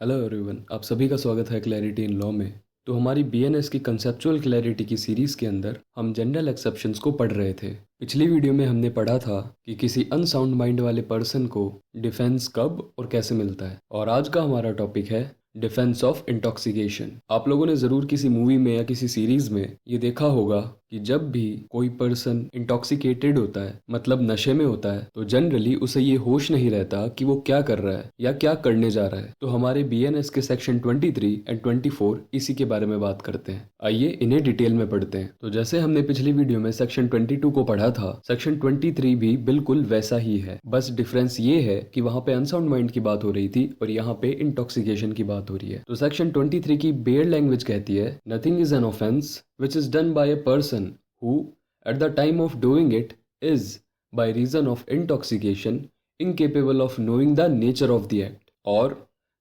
Hello everyone, आप सभी का स्वागत है क्लैरिटी इन लॉ में। तो हमारी बीएनएस की कंसेप्चुअल क्लैरिटी की सीरीज़ के अंदर हम जनरल एक्सेप्शंस को पढ़ रहे थे। पिछली वीडियो में हमने पढ़ा था कि किसी अनसाउंड माइंड वाले पर्सन को डिफेंस कब और कैसे मिलता है, और आज का हमारा टॉपिक है डिफेंस ऑफ इंटॉक्सिकेशन। आप लोगों ने ज़रूर किसी मूवी में या किसी सीरीज़ में ये देखा होगा कि जब भी कोई पर्सन इंटॉक्सिकेटेड होता है, मतलब नशे में होता है, तो जनरली उसे ये होश नहीं रहता कि वो क्या कर रहा है या क्या करने जा रहा है। तो हमारे बीएनएस के सेक्शन 23 एंड 24 इसी के बारे में बात करते हैं। आइए इन्हें डिटेल में पढ़ते हैं। तो जैसे हमने पिछली वीडियो में सेक्शन 22 को पढ़ा था, सेक्शन 23 भी बिल्कुल वैसा ही है। बस डिफरेंस ये है कि वहां पे अनसाउंड माइंड की बात हो रही थी और यहाँ पे इंटॉक्सिकेशन की बात हो रही है। तो सेक्शन 23 की बेयर लैंग्वेज कहती है, nothing is an offence which is done by a person who, at the time of doing it, is, by reason of intoxication, incapable of knowing the nature of the act, or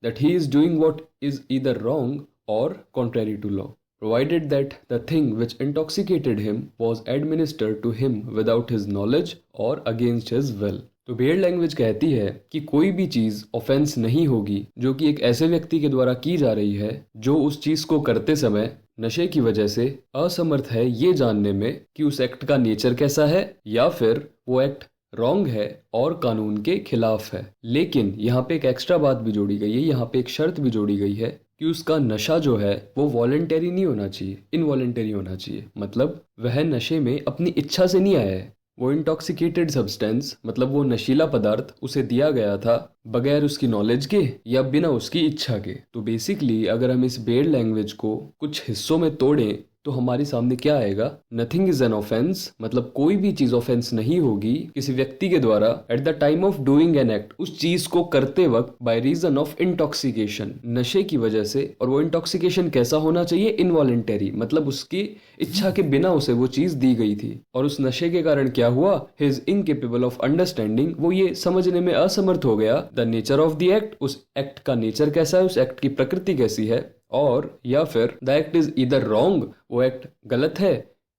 that he is doing what is either wrong or contrary to law, provided that the thing which intoxicated him was administered to him without his knowledge or against his will. तो bear language कहती है कि कोई भी चीज offence नहीं होगी जो कि एक ऐसे व्यक्ति के द्वारा की जा रही है जो उस चीज को करते समय नशे की वजह से असमर्थ है ये जानने में कि उस एक्ट का नेचर कैसा है, या फिर वो एक्ट रॉन्ग है और कानून के खिलाफ है। लेकिन यहाँ पे एक एक्स्ट्रा बात भी जोड़ी गई है, यहाँ पे एक शर्त भी जोड़ी गई है कि उसका नशा जो है वो वॉलंटरी नहीं होना चाहिए, इनवॉलंटरी होना चाहिए। मतलब वह नशे में अपनी इच्छा से नहीं आया है। वो इंटॉक्सिकेटेड सब्सटेंस, मतलब वो नशीला पदार्थ उसे दिया गया था बगैर उसकी नॉलेज के या बिना उसकी इच्छा के। तो बेसिकली अगर हम इस बेयर लैंग्वेज को कुछ हिस्सों में तोड़ें तो हमारे सामने क्या आएगा, नथिंग इज एन ऑफेंस, मतलब कोई भी चीज ऑफेंस नहीं होगी किसी व्यक्ति के द्वारा at the time of doing an act, उस चीज को करते वक्त, बाय रीजन ऑफ इंटॉक्सिकेशन, नशे की वजह से। और वो इंटॉक्सिकेशन कैसा होना चाहिए, इनवॉलेंटरी, मतलब उसकी इच्छा के बिना उसे वो चीज दी गई थी। और उस नशे के कारण क्या हुआ, he is incapable of understanding, वो ये समझने में असमर्थ हो गया the nature of the act, उस एक्ट का नेचर कैसा है, उस एक्ट की प्रकृति कैसी है, और या फिर द एक्ट इज इधर रॉन्ग, वो एक्ट गलत है,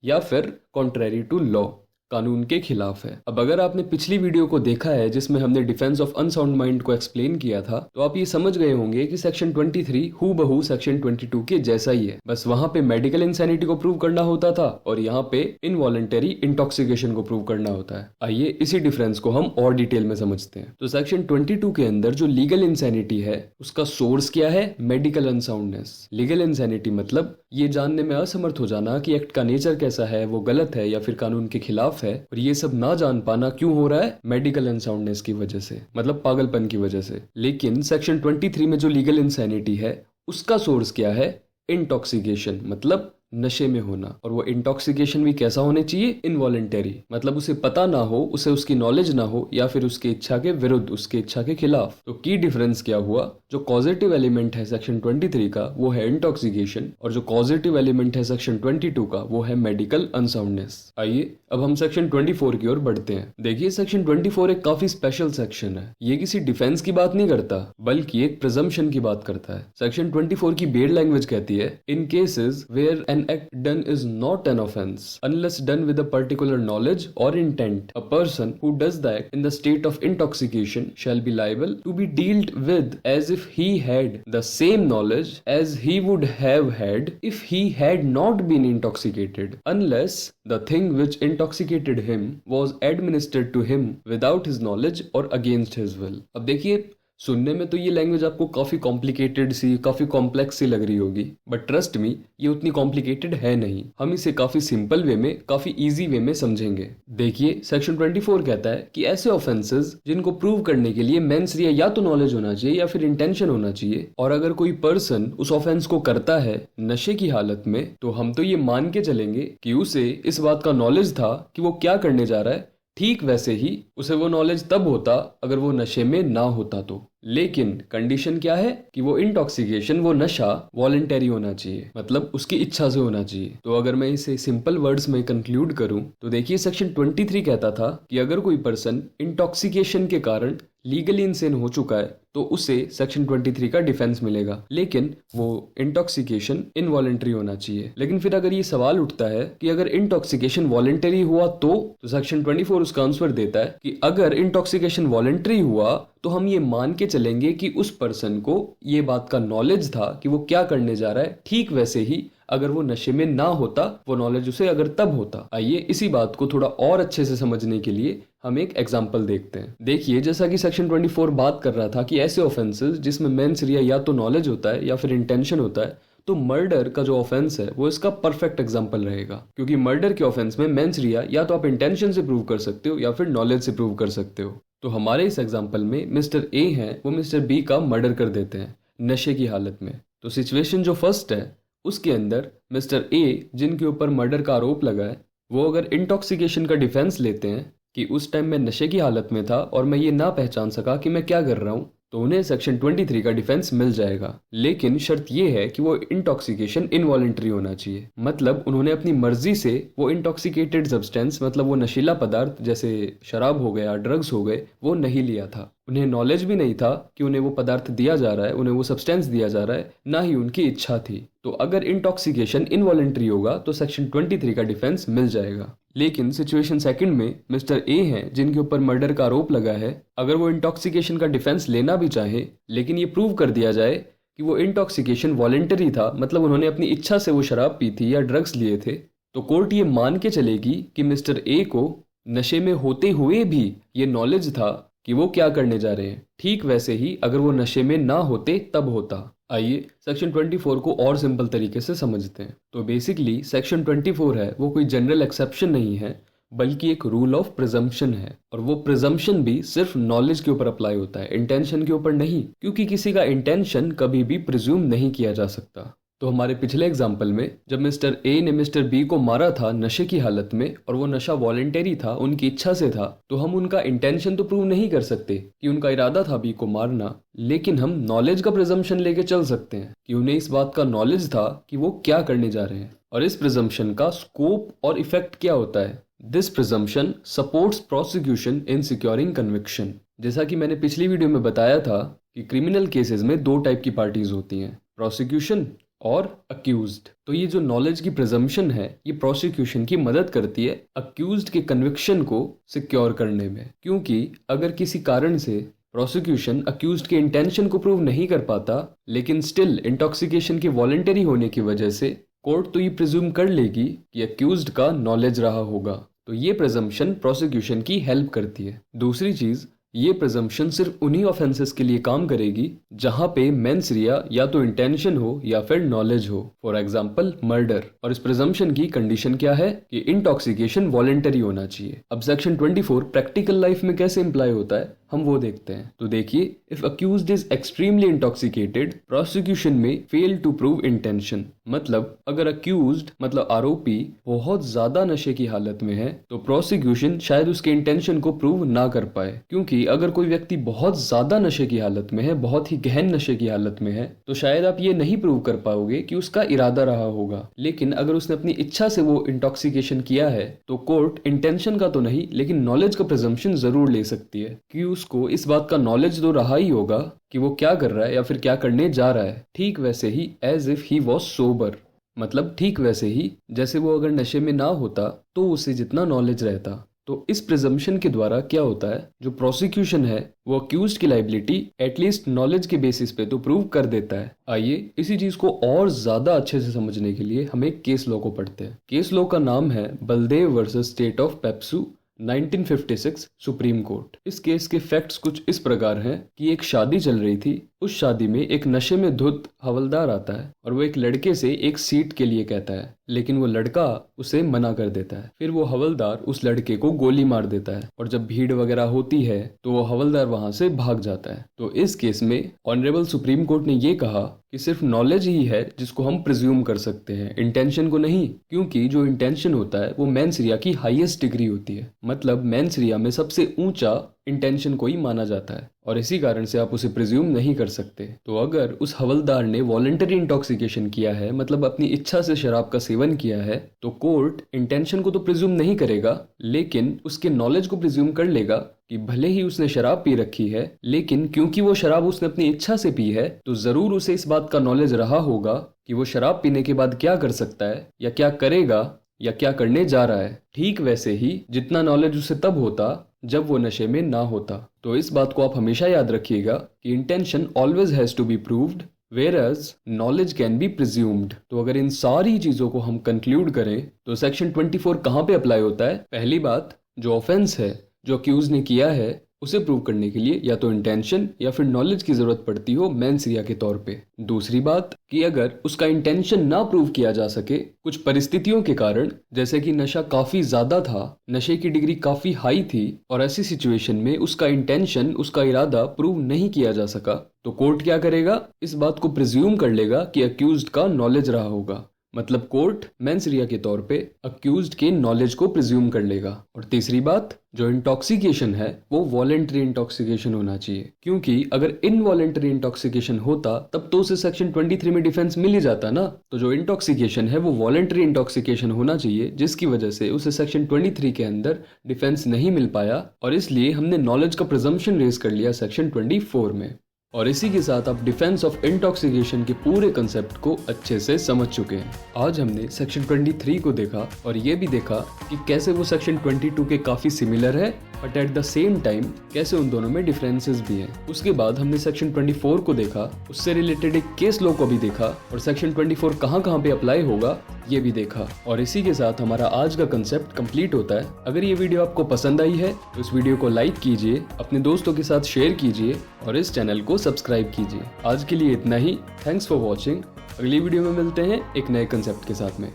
या फिर कॉन्ट्रेरी टू लॉ, कानून के खिलाफ है। अब अगर आपने पिछली वीडियो को देखा है जिसमें हमने डिफेंस ऑफ अनसाउंड माइंड को एक्सप्लेन किया था, तो आप ये समझ गए होंगे कि सेक्शन 23 हूबहू सेक्शन 22 के जैसा ही है। बस वहां पे मेडिकल इंसैनिटी को प्रूव करना होता था और यहाँ पे इनवॉलंटरी इंटॉक्सिकेशन को प्रूव करना होता है। आइए इसी डिफरेंस को हम और डिटेल में समझते हैं। तो सेक्शन 22 के अंदर जो लीगल इंसैनिटी है उसका सोर्स क्या है, मेडिकल अनसाउंडनेस। लीगल इंसैनिटी मतलब ये जानने में असमर्थ हो जाना कि एक्ट का नेचर कैसा है, वो गलत है या फिर कानून के खिलाफ है। और ये सब ना जान पाना क्यों हो रहा है, मेडिकल अनसाउंडनेस की वजह से, मतलब पागलपन की वजह से। लेकिन सेक्शन 23 में जो लीगल इंसैनिटी है उसका सोर्स क्या है, इंटॉक्सिकेशन, मतलब नशे में होना। और वो इंटॉक्सिकेशन भी कैसा होने चाहिए, इनवॉलेंटरी, मतलब उसे पता ना हो, उसे उसकी नॉलेज ना हो, या फिर उसकी इच्छा के विरुद्ध, उसकी इच्छा के खिलाफ। तो की डिफरेंस क्या हुआ, जो पॉजिटिव एलिमेंट है सेक्शन 23 का वो है इंटॉक्सिकेशन, और जो पॉजिटिव एलिमेंट है सेक्शन 22 का वो है मेडिकल अनसाउंडनेस। आइए अब हम सेक्शन 24 की ओर बढ़ते हैं। देखिए सेक्शन 24 एक काफी स्पेशल सेक्शन है। ये किसी डिफेंस की बात नहीं करता बल्कि एक प्रिजम्पशन की बात करता है। सेक्शन 24 की बेयर लैंग्वेज कहती है, in cases where an act done is not an offense unless done with a particular knowledge or intent, a person who does the act in the state of intoxication shall be liable to be dealt with as if he had the same knowledge as he would have had if he had not been intoxicated, unless the thing which intoxicated him was administered to him without his knowledge or against his will। अब देखिए, सुनने में तो ये language आपको काफी complicated सी, काफी complex सी लग रही होगी, बट ट्रस्ट मी ये उतनी कॉम्प्लिकेटेड है नहीं। हम इसे काफी सिंपल वे में, काफी इजी वे में समझेंगे। देखिए सेक्शन 24 कहता है कि ऐसे ऑफेंसेस जिनको प्रूव करने के लिए मेंस या तो नॉलेज होना चाहिए या फिर इंटेंशन होना चाहिए, और अगर कोई पर्सन उस ऑफेंस को करता है नशे की हालत में, तो हम तो ये मान के चलेंगे कि उसे इस बात का नॉलेज था कि वो क्या करने जा रहा है। ठीक वैसे ही उसे वो नॉलेज तब होता अगर वो नशे में ना होता तो। लेकिन कंडीशन क्या है कि वो इंटॉक्सिकेशन, वो नशा वॉलंटरी होना चाहिए, मतलब उसकी इच्छा से होना चाहिए। तो अगर मैं इसे सिंपल वर्ड्स में कंक्लूड करूं तो देखिए सेक्शन 23 कहता था कि अगर कोई पर्सन इंटॉक्सिकेशन के कारण लीगली इनसेन हो चुका है तो उसे सेक्शन 23 का डिफेंस मिलेगा, लेकिन वो इंटॉक्सिकेशन इनवॉलेंटरी होना चाहिए। लेकिन फिर अगर ये सवाल उठता है कि अगर इंटॉक्सिकेशन वॉलेंटरी हुआ तो सेक्शन 24 उसका आंसर देता है कि अगर इंटॉक्सिकेशन वॉलेंटरी हुआ तो हम ये मान के चलेंगे कि उस पर्सन को ये बात का नॉलेज था कि वो क्या करने जा रहा है। ठीक वैसे ही अगर वो नशे में ना होता, वो नॉलेज उसे अगर तब होता। आइए इसी बात को थोड़ा और अच्छे से समझने के लिए हम एक एग्जाम्पल देखते हैं। देखिए, जैसा कि सेक्शन 24 बात कर रहा था कि ऐसे ऑफेंसेस जिसमें मेंस रिया या तो नॉलेज होता है या फिर इंटेंशन होता है, तो मर्डर का जो ऑफेंस है वो इसका परफेक्ट एग्जांपल रहेगा, क्योंकि मर्डर के ऑफेंस में मेंस रिया या तो आप इंटेंशन से प्रूव कर सकते हो या फिर नॉलेज से प्रूव कर सकते हो। तो हमारे इस एग्जांपल में मिस्टर ए हैं, वो मिस्टर बी का मर्डर कर देते हैं नशे की हालत में। तो सिचुएशन जो फर्स्ट है उसके अंदर मिस्टर ए, जिनके ऊपर मर्डर का आरोप लगा है, वो अगर इंटॉक्सिकेशन का डिफेंस लेते हैं कि उस टाइम मैं नशे की हालत में था और मैं ये ना पहचान सका कि मैं क्या कर रहा हूँ, तो उन्हें सेक्शन 23 का डिफेंस मिल जाएगा। लेकिन शर्त ये है कि वो इंटॉक्सिकेशन इनवॉलेंटरी होना चाहिए, मतलब उन्होंने अपनी मर्जी से वो इंटॉक्सिकेटेड सब्सटेंस, मतलब वो नशीला पदार्थ जैसे शराब हो गया, ड्रग्स हो गए, वो नहीं लिया था। उन्हें नॉलेज भी नहीं था कि उन्हें वो पदार्थ दिया जा रहा है, उन्हें वो सब्सटेंस दिया जा रहा है, ना ही उनकी इच्छा थी। तो अगर इंटॉक्सिकेशन इनवॉलेंटरी होगा तो सेक्शन 23 का डिफेंस मिल जाएगा। लेकिन सिचुएशन सेकंड में मिस्टर ए हैं, जिनके ऊपर मर्डर का आरोप लगा है, अगर वो इंटॉक्सिकेशन का डिफेंस लेना भी चाहे, लेकिन ये प्रूव कर दिया जाए कि वो इंटॉक्सिकेशन वॉलेंटरी था, मतलब उन्होंने अपनी इच्छा से वो शराब पी थी या ड्रग्स लिए थे, तो कोर्ट ये मान के चलेगी कि मिस्टर ए को नशे में होते हुए भी ये नॉलेज था कि वो क्या करने जा रहे हैं। ठीक वैसे ही अगर वो नशे में ना होते तब होता। आइए सेक्शन 24 को और सिंपल तरीके से समझते हैं। तो बेसिकली सेक्शन 24 है वो कोई जनरल एक्सेप्शन नहीं है, बल्कि एक रूल ऑफ प्रिजम्पशन है, और वो प्रिजम्पशन भी सिर्फ नॉलेज के ऊपर अप्लाई होता है, इंटेंशन के ऊपर नहीं, क्योंकि किसी का इंटेंशन कभी भी प्रिज्यूम नहीं किया जा सकता। तो हमारे पिछले एग्जाम्पल में जब मिस्टर ए ने मिस्टर बी को मारा था नशे की हालत में, और वो नशा वॉलेंटरी था, उनकी इच्छा से था, तो हम उनका इंटेंशन तो प्रूव नहीं कर सकते कि उनका इरादा था बी को मारना, लेकिन हम नॉलेज का प्रिजम्पशन लेके चल सकते हैं कि उन्हें इस बात का नॉलेज था कि वो क्या करने जा रहे हैं। और इस प्रिजम्पशन का स्कोप और इफेक्ट क्या होता है? This presumption supports prosecution in securing conviction. जैसा कि मैंने पिछली वीडियो में बताया था कि क्रिमिनल केसेस में दो टाइप की पार्टीज होती हैं, प्रोसिक्यूशन और अक्यूज्ड। तो ये जो नॉलेज की प्रिजम्पशन है, ये प्रोसिक्यूशन की मदद करती है अक्यूज्ड के कन्विक्शन को सिक्योर करने में, क्योंकि अगर किसी कारण से प्रोसिक्यूशन अक्यूज्ड के इंटेंशन को प्रूव नहीं कर पाता, लेकिन स्टिल इंटॉक्सिकेशन के वॉलेंटरी होने की वजह से कोर्ट तो ये प्रिज्यूम कर लेगी कि अक्यूज्ड का नॉलेज रहा होगा। तो ये प्रिजम्पशन प्रोसिक्यूशन की हेल्प करती है। दूसरी चीज, ये प्रिजम्पशन सिर्फ उन्हीं ऑफेंसेस के लिए काम करेगी जहां पे मेंस रिया या तो इंटेंशन हो या फिर नॉलेज हो, फॉर एग्जांपल मर्डर। और इस प्रिजम्पशन की कंडीशन क्या है कि इंटॉक्सिकेशन वॉलेंटरी होना चाहिए। अब सेक्शन 24 प्रैक्टिकल लाइफ में कैसे इंप्लाई होता है हम वो देखते हैं। तो देखिए, if accused is extremely intoxicated, prosecution में फेल टू प्रूव इंटेंशन। मतलब अगर अक्यूज्ड मतलब आरोपी बहुत ज्यादा नशे की हालत में है, तो प्रोसिक्यूशन शायद उसके इंटेंशन को प्रूव ना कर पाए, क्योंकि अगर कोई व्यक्ति बहुत ज्यादा नशे की हालत में है, बहुत ही गहन नशे की हालत में है, तो शायद आप ये नहीं प्रूव कर पाओगे कि उसका इरादा रहा होगा। लेकिन अगर उसने अपनी इच्छा से वो इंटॉक्सिकेशन किया है, तो कोर्ट इंटेंशन का तो नहीं लेकिन नॉलेज का प्रिजम्पशन जरूर ले सकती है कि उसको इस बात का नॉलेज तो रहा ही होगा कि वो क्या कर रहा है या फिर क्या करने जा रहा है। ठीक वैसे ही as if he was sober, मतलब ठीक वैसे ही जैसे वो अगर नशे में ना होता तो उसे जितना नॉलेज रहता। तो इस प्रिजम्पशन के द्वारा क्या होता है, जो प्रोसिक्यूशन है वो अक्यूज्ड की लाइबिलिटी एटलीस्ट नॉलेज के बेसिस पे तो प्रूव कर देता है। आइए इसी चीज को और ज्यादा अच्छे से समझने के लिए हम एक केस लॉ को पढ़ते हैं। केस लॉ का नाम है Baldev versus state of PEPSU 1956 supreme court. इस केस के फैक्ट्स कुछ इस प्रकार हैं कि एक शादी चल रही थी। उस शादी में एक नशे में धुत हवलदार आता है और वो एक लड़के से एक सीट के लिए कहता है, लेकिन वो लड़का उसे मना कर देता है। फिर वो हवलदार उस लड़के को गोली मार देता है और जब भीड़ वगैरह होती है तो वो हवलदार वहां से भाग जाता है। तो इस केस में ऑनरेबल सुप्रीम कोर्ट ने ये कहा कि सिर्फ नॉलेज ही है जिसको हम प्रिज्यूम कर सकते हैं, इंटेंशन को नहीं, क्योंकि जो इंटेंशन होता है वो मेंस रिया की हाईएस्ट डिग्री होती है। मतलब मेंस रिया में सबसे ऊंचा इंटेंशन को ही माना जाता है और इसी कारण से आप उसे प्रिज्यूम नहीं कर सकते। तो अगर उस हवलदार ने वॉलंटरी इंटॉक्सिकेशन किया है, मतलब अपनी इच्छा से शराब का सेवन किया है, तो कोर्ट इंटेंशन को तो प्रिज्यूम नहीं करेगा, लेकिन उसके नॉलेज को प्रिज्यूम कर लेगा कि भले ही उसने शराब पी रखी है, लेकिन क्योंकि वो शराब उसने अपनी इच्छा से पी है, तो जरूर उसे इस बात का नॉलेज रहा होगा कि वो शराब पीने के बाद क्या कर सकता है या क्या करेगा या क्या करने जा रहा है। ठीक वैसे ही जितना नॉलेज उसे तब होता जब वो नशे में ना होता। तो इस बात को आप हमेशा याद रखिएगा कि intention always has to be proved whereas knowledge can be presumed। तो अगर इन सारी चीजों को हम कंक्लूड करें तो सेक्शन 24 कहाँ पे अप्लाई होता है? पहली बात, जो ऑफेंस है जो अक्यूज ने किया है उसे प्रूव करने के लिए या तो इंटेंशन या फिर नॉलेज की जरूरत पड़ती हो मेंस रिया के तौर पे। दूसरी बात कि अगर उसका इंटेंशन ना प्रूव किया जा सके कुछ परिस्थितियों के कारण, जैसे कि नशा काफी ज्यादा था, नशे की डिग्री काफी हाई थी और ऐसी सिचुएशन में उसका इंटेंशन, उसका इरादा प्रूव नहीं किया जा सका, तो कोर्ट क्या करेगा? इस बात को प्रिज्यूम कर लेगा कि अक्यूज्ड का नॉलेज रहा होगा। मतलब कोर्ट मेंस रिया के तौर पे अक्यूज्ड के नॉलेज को प्रिज्यूम कर लेगा। और तीसरी बात, जो इंटॉक्सिकेशन है वो वॉलेंटरी इंटॉक्सिकेशन होना चाहिए, क्योंकि अगर इनवॉलेंटरी इंटॉक्सिकेशन होता तब तो उसे सेक्शन 23 में डिफेंस मिल ही जाता ना। तो जो इंटॉक्सिकेशन है वो वॉलेंटरी इंटॉक्सिकेशन होना चाहिए, जिसकी वजह से उसे सेक्शन 23 के अंदर डिफेंस नहीं मिल पाया और इसलिए हमने नॉलेज का प्रिजम्पशन रेज कर लिया सेक्शन 24 में। और इसी के साथ आप डिफेंस ऑफ इंटॉक्सिकेशन के पूरे कंसेप्ट को अच्छे से समझ चुके हैं। आज हमने सेक्शन 23 को देखा और ये भी देखा कि कैसे वो सेक्शन 22 के काफी सिमिलर है, but at the same time कैसे उन दोनों में डिफरेंसेस भी हैं। उसके बाद हमने सेक्शन 24 को देखा, उससे रिलेटेड एक केस लॉ को भी देखा और सेक्शन 24 कहाँ कहाँ पे अप्लाई होगा ये भी देखा। और इसी के साथ हमारा आज का कंसेप्ट कंप्लीट होता है। अगर ये वीडियो आपको पसंद आई है तो इस वीडियो को लाइक कीजिए, अपने दोस्तों के साथ शेयर कीजिए और इस चैनल को सब्सक्राइब कीजिए। आज के लिए इतना ही। Thanks for watching. अगली वीडियो में मिलते हैं एक नए कंसेप्ट के साथ में।